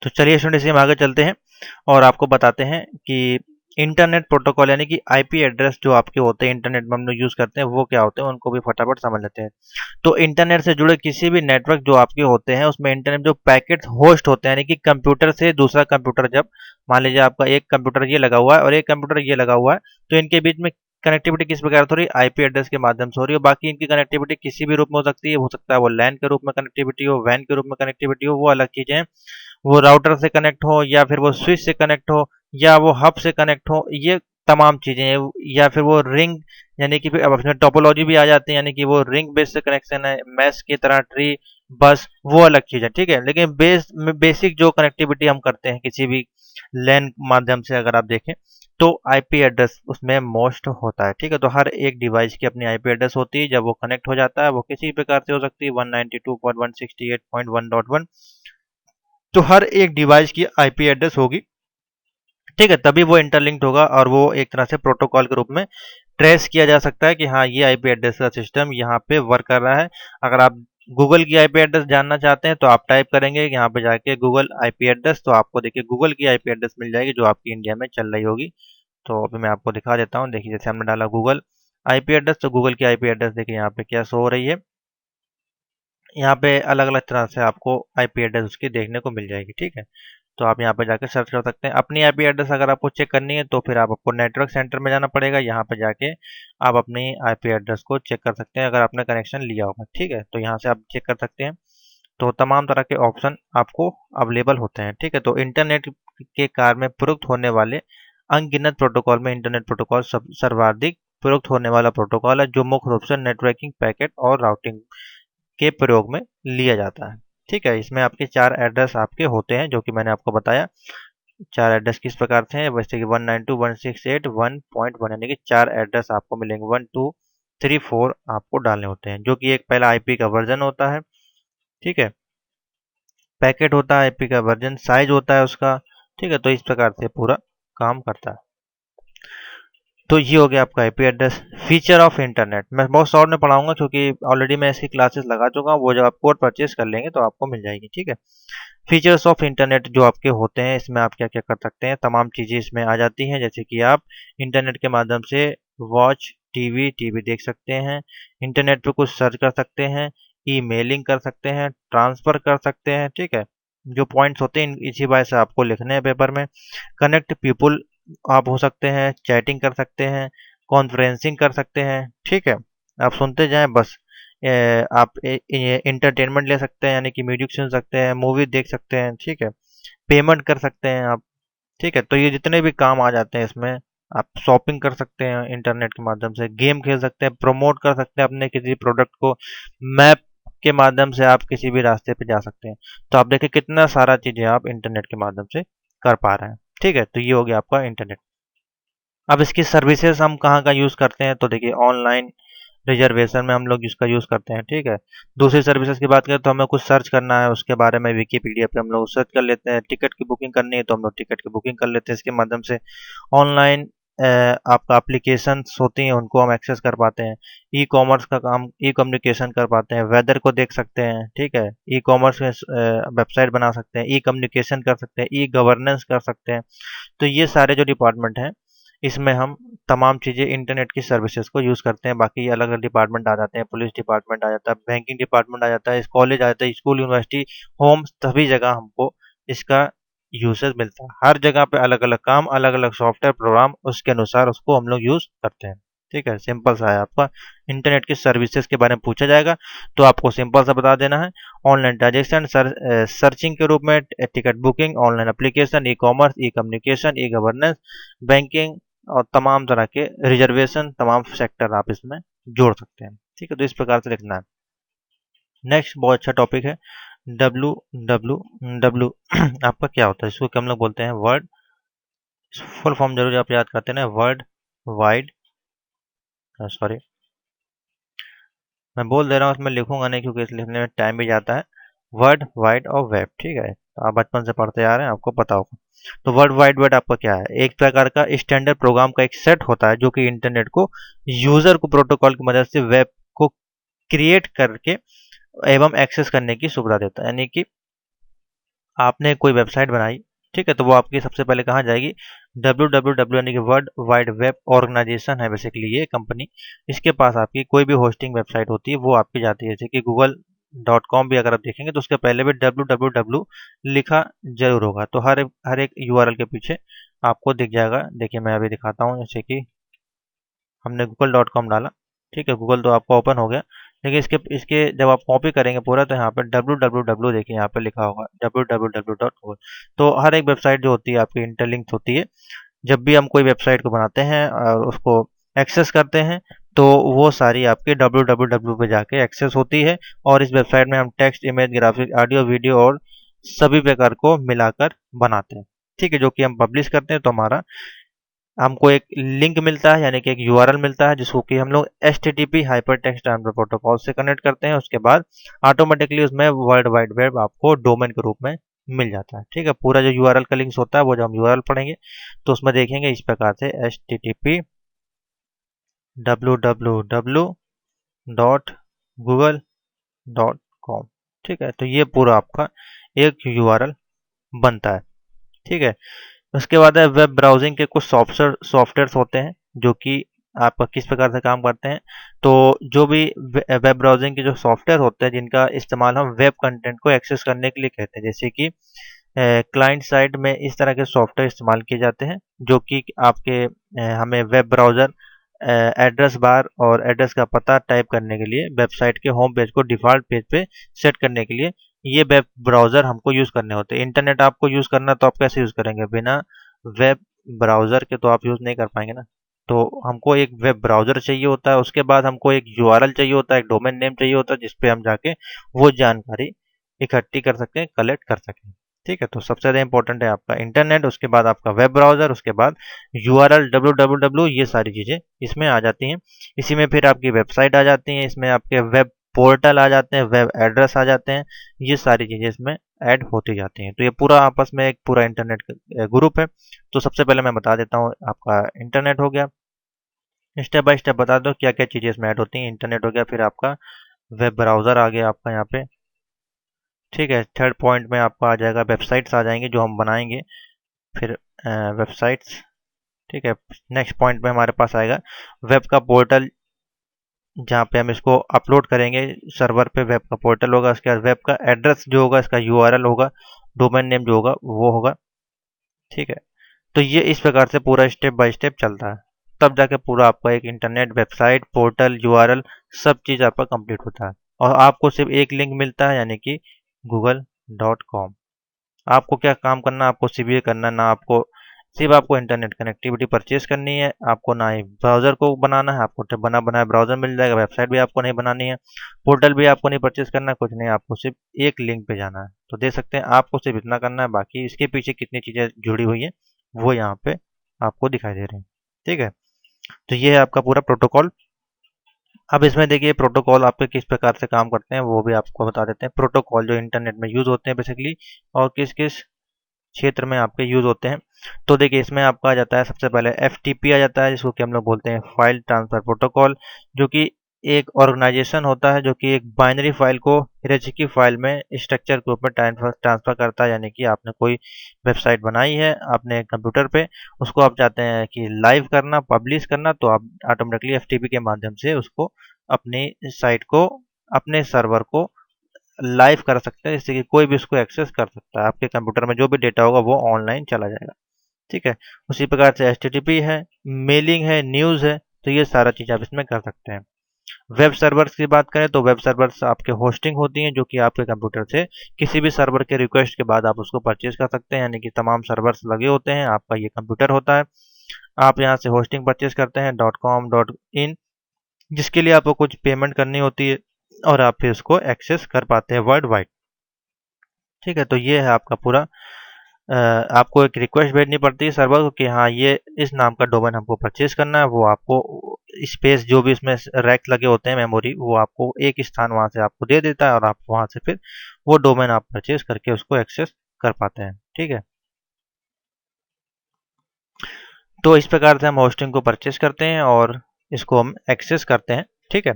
तो चलिए स्टूडेंट्स हम आगे चलते हैं और आपको बताते हैं कि इंटरनेट प्रोटोकॉल यानी कि आईपी एड्रेस जो आपके होते हैं इंटरनेट में हम लोग यूज़ करते हैं वो क्या होते हैं उनको भी फटाफट समझ लेते हैं। तो इंटरनेट से जुड़े किसी भी नेटवर्क जो आपके होते हैं उसमें इंटरनेट जो पैकेट होस्ट होते हैं यानी कि कंप्यूटर से दूसरा कंप्यूटर, जब मान लीजिए आपका एक कंप्यूटर ये लगा हुआ है और एक कंप्यूटर ये लगा हुआ है, तो इनके बीच में कनेक्टिविटी किस प्रकार से हो रही है, आईपी एड्रेस के माध्यम से हो रही है। बाकी इनकी कनेक्टिविटी किसी भी रूप में हो सकती है, हो सकता है वो लैन के रूप में कनेक्टिविटी हो, वैन के रूप में कनेक्टिविटी हो, वो अलग चीजें हैं। वो राउटर से कनेक्ट हो या फिर वो स्विच से कनेक्ट हो या वो हब से कनेक्ट हो, ये तमाम चीजें हैं। या फिर वो रिंग यानी कि फिर अब उसमें टोपोलॉजी भी आ जाती है, यानी कि वो रिंग बेस्ड से कनेक्शन है, मैश की तरह ट्री, बस वो अलग चीज है। ठीक है, लेकिन बेसिक जो कनेक्टिविटी हम करते हैं किसी भी लैन माध्यम से अगर आप देखें तो आईपी एड्रेस उसमें मोस्ट होता है। ठीक है, तो हर एक डिवाइस की अपनी आईपी एड्रेस होती है। जब वो कनेक्ट हो जाता है वो किसी प्रकार से हो सकती है 192.168.1.1, तो हर एक डिवाइस की आईपी एड्रेस होगी। ठीक है, तभी वो इंटरलिंक्ड होगा और वो एक तरह से प्रोटोकॉल के रूप में ट्रेस किया जा सकता है कि हाँ ये आईपी एड्रेस का सिस्टम यहाँ पे वर्क कर रहा है। अगर आप गूगल की आईपी एड्रेस जानना चाहते हैं तो आप टाइप करेंगे यहाँ पे जाके गूगल आईपी एड्रेस, तो आपको देखिए गूगल की आईपी एड्रेस मिल जाएगी जो आपकी इंडिया में चल रही होगी। तो अभी मैं आपको दिखा देता हूँ। देखिए जैसे हमने डाला गूगल आईपी एड्रेस, तो गूगल की आईपी एड्रेस देखिए यहाँ पे क्या शो हो रही है। यहाँ पे अलग अलग तरह से आपको आईपी एड्रेस उसकी देखने को मिल जाएगी। ठीक है, तो आप यहाँ पे जाकर सर्च कर सकते हैं अपनी आईपी एड्रेस। अगर आपको चेक करनी है तो फिर आपको नेटवर्क सेंटर में जाना पड़ेगा, यहाँ पे जाके आप अपनी आईपी एड्रेस को चेक कर सकते हैं अगर आपने कनेक्शन लिया होगा। ठीक है, तो यहाँ से आप चेक कर सकते हैं। तो तमाम तरह के ऑप्शन आपको अवेलेबल होते हैं। ठीक है, तो इंटरनेट के कार्य में प्रयुक्त होने वाले अनगिनत प्रोटोकॉल में इंटरनेट प्रोटोकॉल सर्वाधिक प्रयुक्त होने वाला प्रोटोकॉल है जो मुख्य रूप से नेटवर्किंग, पैकेट और राउटिंग के प्रयोग में लिया जाता है। ठीक है, इसमें आपके 4 एड्रेस आपके होते हैं जो कि मैंने आपको बताया। 4 एड्रेस किस प्रकार से हैं, वैसे कि 192.168.1.1 यानी कि 4 एड्रेस आपको मिलेंगे। 1 2 3 4 आपको डालने होते हैं, जो कि एक पहला आईपी का वर्जन होता है। ठीक है, पैकेट होता है, आईपी का वर्जन, साइज होता है उसका। ठीक है, तो इस प्रकार से पूरा काम करता है। तो ये हो गया आपका IP address. Feature of internet मैं बहुत शॉर्ट में पढ़ाऊंगा क्योंकि ऑलरेडी मैं इसकी क्लासेस लगा चुका हूँ। वो जब आप कोड परचेज कर लेंगे तो आपको मिल जाएगी। ठीक है, फीचर्स ऑफ इंटरनेट जो आपके होते हैं इसमें आप क्या क्या कर सकते हैं, तमाम चीज़ें इसमें आ जाती हैं। जैसे कि आप इंटरनेट के माध्यम से वॉच टीवी टीवी देख सकते हैं, इंटरनेट पे कुछ सर्च कर सकते हैं, ईमेलिंग कर सकते हैं, ट्रांसफ़र कर सकते हैं। ठीक है, जो पॉइंट्स होते हैं इसी बात से आपको लिखने हैं पेपर में। कनेक्ट पीपुल आप हो सकते हैं, चैटिंग कर सकते हैं, कॉन्फ्रेंसिंग कर सकते हैं। ठीक है, आप सुनते जाएं बस। आप इंटरटेनमेंट ले सकते हैं यानी कि म्यूजिक सुन सकते हैं, मूवी देख सकते हैं। ठीक है, पेमेंट कर सकते हैं आप। ठीक है, तो ये जितने भी काम आ जाते हैं इसमें। आप शॉपिंग कर सकते हैं इंटरनेट के माध्यम से, गेम खेल सकते हैं, प्रमोट कर सकते हैं अपने किसी प्रोडक्ट को, मैप के माध्यम से आप किसी भी रास्ते पे जा सकते हैं। तो आप देखिए कितना सारा चीज़ें आप इंटरनेट के माध्यम से कर पा रहे हैं। ठीक है, तो ये हो गया आपका इंटरनेट। अब इसकी सर्विसेज हम कहाँ का यूज़ करते हैं, तो देखिए ऑनलाइन रिजर्वेशन में हम लोग इसका यूज़ करते हैं। ठीक है, दूसरी सर्विसेज की बात करें तो हमें कुछ सर्च करना है उसके बारे में, विकीपीडिया पे हम लोग सर्च कर लेते हैं। टिकट की बुकिंग करनी है तो हम लोग टिकट की बुकिंग कर लेते हैं इसके माध्यम से। ऑनलाइन आपका एप्लीकेशंस होती हैं उनको हम एक्सेस कर पाते हैं। ई कॉमर्स का काम, ई कम्युनिकेशन कर पाते हैं, वेदर को देख सकते हैं। ठीक है, ई कॉमर्स में वेबसाइट बना सकते हैं, ई कम्युनिकेशन कर सकते हैं, ई गवर्नेंस कर सकते हैं। तो ये सारे जो डिपार्टमेंट हैं इसमें हम तमाम चीज़ें इंटरनेट की सर्विसेज को यूज़ करते हैं। बाकी अलग अलग डिपार्टमेंट आ जाते हैं, पुलिस डिपार्टमेंट आ जाता है, बैंकिंग डिपार्टमेंट आ जाता है, कॉलेज आ जाता है, स्कूल, यूनिवर्सिटी, होम, सभी जगह हमको इसका यूसेज मिलता है। हर जगह पे अलग अलग काम, अलग अलग सॉफ्टवेयर प्रोग्राम, उसके अनुसार उसको हम लोग यूज़ करते हैं। ठीक है, सिंपल सा है आपका। इंटरनेट की सर्विसेज के बारे में पूछा जाएगा तो आपको सिंपल सा बता देना है। ऑनलाइन ट्रांजेक्शन, सर्चिंग के रूप में, ticket booking, online application, e commerce, e communication, e governance, banking और तमाम तरह के रिजर्वेशन, तमाम सेक्टर आप इसमें जोड़ सकते हैं। ठीक है, तो इस प्रकार से लिखना है। नेक्स्ट बहुत अच्छा टॉपिक है डब्ल्यू डब्ल्यू डब्ल्यू। आपका क्या होता है, इसको क्या हम लोग बोलते हैं, वर्ल्ड, फुल फॉर्म जरूर आप याद करते हैं ना, वर्ल्ड वाइड, सॉरी मैं बोल दे रहा हूँ, उसमें लिखूंगा नहीं क्योंकि इस लिखने में टाइम भी जाता है। वर्ल्ड वाइड और वेब। ठीक है, तो आप बचपन से पढ़ते आ रहे हैं, आपको पता होगा। तो वर्ल्ड वाइड वेब आपका क्या है, एक प्रकार का स्टैंडर्ड प्रोग्राम का एक सेट होता है जो कि इंटरनेट को यूजर को प्रोटोकॉल की मदद से वेब को क्रिएट करके एवं एक्सेस करने की सुविधा देता है। यानी कि आपने कोई वेबसाइट बनाई, ठीक है, तो वो आपकी सबसे पहले कहाँ जाएगी, www यानी कि वर्ल्ड वाइड वेब ऑर्गेनाइजेशन है बेसिकली ये कंपनी। इसके पास आपकी कोई भी होस्टिंग वेबसाइट होती है वो आपकी जाती है, जैसे कि google.com भी अगर आप देखेंगे तो उसके पहले भी www लिखा जरूर होगा। तो हर एक यूआरएल के पीछे आपको दिख जाएगा। देखिए मैं अभी दिखाता हूँ, जैसे कि हमने google.com डाला, ठीक है, गूगल तो आपका ओपन हो गया। लेकिन इसके इसके जब आप कॉपी करेंगे पूरा तो यहाँ पे www देखिए यहाँ पे लिखा होगा www.google। तो हर एक वेबसाइट जो होती है आपकी इंटरलिंक्ड होती है। जब भी हम कोई वेबसाइट को बनाते हैं और उसको एक्सेस करते हैं तो वो सारी आपकी www पे जाके एक्सेस होती है। और इस वेबसाइट में हम text, image, graphic, audio, video और सभी प्रकार को मिलाकर बनाते हैं, ठीक है, जो कि हम पब्लिश करते हैं तो हमारा हमको एक लिंक मिलता है यानी कि एक यूआरएल मिलता है जिसको कि हम लोग HTTP hyper text transfer protocol से कनेक्ट करते हैं। उसके बाद ऑटोमेटिकली उसमें वर्ल्ड वाइड वेब आपको डोमेन के रूप में मिल जाता है, ठीक है। पूरा जो यूआरएल का लिंक्स होता है वो जब हम यूआरएल पढ़ेंगे तो उसमें देखेंगे इस प्रकार से HTTP www.google.com, ठीक है। तो ये पूरा आपका एक यूआरएल बनता है, ठीक है। उसके बाद है वेब ब्राउजिंग के कुछ सॉफ्टवेयर्स होते हैं जो कि आपका किस प्रकार से काम करते हैं। तो जो भी वेब ब्राउजिंग के जो सॉफ्टवेयर होते हैं जिनका इस्तेमाल हम वेब कंटेंट को एक्सेस करने के लिए कहते हैं, जैसे कि क्लाइंट साइड में इस तरह के सॉफ्टवेयर इस्तेमाल किए जाते हैं जो कि आपके हमें वेब ब्राउज़र एड्रेस बार और एड्रेस का पता टाइप करने के लिए वेबसाइट के होम पेज को डिफ़ॉल्ट पेज पे सेट करने के लिए ये वेब ब्राउज़र हमको यूज़ करने होते हैं। इंटरनेट आपको यूज़ करना तो आप कैसे यूज़ करेंगे, बिना वेब ब्राउज़र के तो आप यूज़ नहीं कर पाएंगे ना। तो हमको एक वेब ब्राउज़र चाहिए होता है, उसके बाद हमको एक यूआरएल चाहिए होता है, एक डोमेन नेम चाहिए होता है जिस पे हम जाके वो जानकारी इकट्ठी कर सकते हैं, कलेक्ट कर सकें, ठीक है। तो सबसे ज़्यादा इंपॉर्टेंट है आपका इंटरनेट, उसके बाद आपका वेब ब्राउज़र, उसके बाद यूआरएल www, ये सारी चीज़ें इसमें आ जाती हैं। इसी में फिर आपकी वेबसाइट आ जाती हैं, इसमें आपके वेब पोर्टल आ जाते हैं, वेब एड्रेस आ जाते हैं, ये सारी चीज़ें इसमें ऐड होती जाती हैं। तो ये पूरा आपस में एक पूरा इंटरनेट ग्रुप है। तो सबसे पहले मैं बता देता हूँ, आपका इंटरनेट हो गया, स्टेप बाय स्टेप बता दो क्या क्या चीज़ें इसमें ऐड होती हैं। इंटरनेट हो गया, फिर आपका वेब ब्राउज़र आ गया आपका यहाँ पे, ठीक है। थर्ड पॉइंट में आपका आ जाएगा वेबसाइट्स आ जाएंगे जो हम बनाएंगे, फिर वेबसाइट्स, ठीक है। नेक्स्ट पॉइंट में हमारे पास आएगा वेब का पोर्टल, जहाँ पे हम इसको अपलोड करेंगे सर्वर पे, वेब का पोर्टल होगा। उसके बाद वेब का एड्रेस जो होगा, इसका यूआरएल होगा, डोमेन नेम जो होगा वो होगा, ठीक है। तो ये इस प्रकार से पूरा स्टेप बाय स्टेप चलता है, तब जाके पूरा आपका एक इंटरनेट, वेबसाइट, पोर्टल, यूआरएल सब चीज़ आपका कंप्लीट होता है। और आपको सिर्फ एक लिंक मिलता है यानी कि google.com। आपको क्या काम करना है, आपको सिर्फ ये करना है, ना आपको सिर्फ आपको इंटरनेट कनेक्टिविटी परचेज करनी है, आपको ना ही ब्राउज़र को बनाना है, आपको तो बना बनाया ब्राउज़र मिल जाएगा। वेबसाइट भी आपको नहीं बनानी है, पोर्टल भी आपको नहीं परचेज करना है, कुछ नहीं, आपको सिर्फ एक लिंक पे जाना है। तो देख सकते हैं आपको सिर्फ इतना करना है, बाकी इसके पीछे कितनी चीज़ें जुड़ी हुई है वो यहाँ पे आपको दिखाई दे रही हैं, ठीक है। तो ये है आपका पूरा प्रोटोकॉल। अब इसमें देखिए प्रोटोकॉल आपके किस प्रकार से काम करते हैं वो भी आपको बता देते हैं। प्रोटोकॉल जो इंटरनेट में यूज़ होते हैं बेसिकली, और किस किस क्षेत्र में आपके यूज़ होते हैं। तो देखिए इसमें आपका आ जाता है सबसे पहले एफटीपी आ जाता है, जिसको कि हम लोग बोलते हैं फाइल ट्रांसफर प्रोटोकॉल, जो कि एक ऑर्गेनाइजेशन होता है जो कि एक बाइनरी फाइल को हिराचिकी फाइल में स्ट्रक्चर के रूप में ट्रांसफर करता है। यानी कि आपने कोई वेबसाइट बनाई है अपने कंप्यूटर पे, उसको आप चाहते हैं कि लाइव करना, पब्लिश करना, तो आप ऑटोमेटिकली एफटीपी के माध्यम से उसको अपनी साइट को, अपने सर्वर को लाइव कर सकते हैं, जिससे कि कोई भी उसको एक्सेस कर सकता है। आपके कंप्यूटर में जो भी डेटा होगा वो ऑनलाइन चला जाएगा, ठीक है। उसी प्रकार से एचटीटीपी है, मेलिंग है, न्यूज़ है, तो ये सारा चीज़ आप इसमें कर सकते हैं। वेब सर्वर्स की बात करें तो वेब सर्वर्स आपके होस्टिंग होती हैं जो कि आपके कंप्यूटर से किसी भी सर्वर के रिक्वेस्ट के बाद आप उसको परचेज कर सकते हैं। यानी कि तमाम सर्वर्स लगे होते हैं, आपका ये कंप्यूटर होता है, आप यहाँ से होस्टिंग परचेज करते हैं .com.in, जिसके लिए आपको कुछ पेमेंट करनी होती है और आप फिर उसको एक्सेस कर पाते हैं वर्ल्ड वाइड, ठीक है। तो ये है आपका पूरा आपको एक रिक्वेस्ट भेजनी पड़ती है सर्वर को कि हाँ ये इस नाम का डोमेन हमको परचेज करना है। वो आपको स्पेस जो भी इसमें रैक लगे होते हैं, मेमोरी, वो आपको एक स्थान वहाँ से आपको दे देता है और आप वहाँ से फिर वो डोमेन आप परचेज करके उसको एक्सेस कर पाते हैं, ठीक है। तो इस प्रकार से हम होस्टिंग को परचेज करते हैं और इसको हम एक्सेस करते हैं, ठीक है।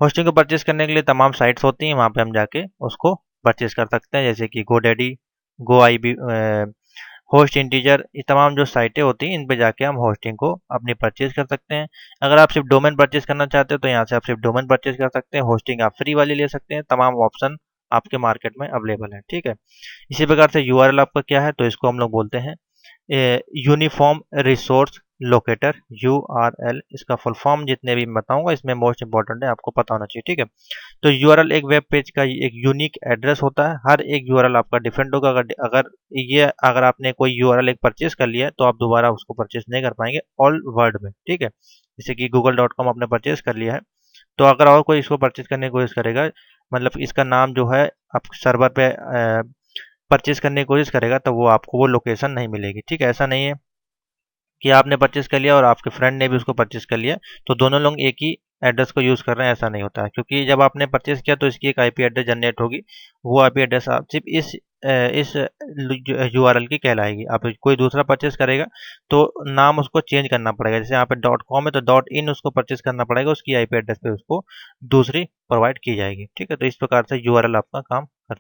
होस्टिंग को परचेज करने के लिए तमाम साइट्स होती हैं, वहाँ पे हम जाके उसको परचेज कर सकते हैं, जैसे कि GoDaddy, गो आई बी, होस्ट इंटीजर, ये तमाम जो साइटें होती हैं इन पे जाके हम होस्टिंग को अपनी परचेज कर सकते हैं। अगर आप सिर्फ डोमेन परचेज करना चाहते हो तो यहाँ से आप सिर्फ डोमेन परचेज कर सकते हैं, होस्टिंग आप फ्री वाली ले सकते हैं, तमाम ऑप्शन आपके मार्केट में अवेलेबल है। ठीक है, इसी प्रकार से यूआरएल आपका क्या है, तो इसको हम लोग बोलते हैं यूनिफॉर्म रिसोर्स लोकेटर, यूआरएल। इसका फुल फॉर्म जितने भी मैं बताऊंगा इसमें मोस्ट इंपॉर्टेंट है, आपको पता होना चाहिए। ठीक है, तो यूआरएल एक वेब पेज का एक यूनिक एड्रेस होता है। हर एक यूआरएल आपका डिफरेंट होगा। अगर आपने कोई यूआरएल एक परचेज कर लिया है तो आप दोबारा उसको परचेज नहीं कर पाएंगे ऑल वर्ल्ड में। ठीक है, जैसे कि google.com आपने परचेज कर लिया है, तो अगर और कोई इसको परचेज करने की कोशिश करेगा, मतलब इसका नाम जो है आप सर्वर पे परचेज करने की कोशिश करेगा, तो वो आपको वो लोकेशन नहीं मिलेगी। ठीक है, ऐसा नहीं है कि आपने परचेज कर लिया और आपके फ्रेंड ने भी उसको परचेज कर लिया तो दोनों लोग एक ही एड्रेस को यूज़ कर रहे हैं, ऐसा नहीं होता है। क्योंकि जब आपने परचेज किया तो इसकी एक आईपी एड्रेस जनरेट होगी, वो आईपी एड्रेस आप सिर्फ इस यूआरएल की कहलाएगी। आप कोई दूसरा परचेज करेगा तो नाम उसको चेंज करना पड़ेगा। जैसे यहाँ पे .com है तो .in उसको परचेज करना पड़ेगा, उसकी आईपी एड्रेस पे उसको दूसरी प्रोवाइड की जाएगी। ठीक है, तो इस प्रकार से यूआरएल आपका काम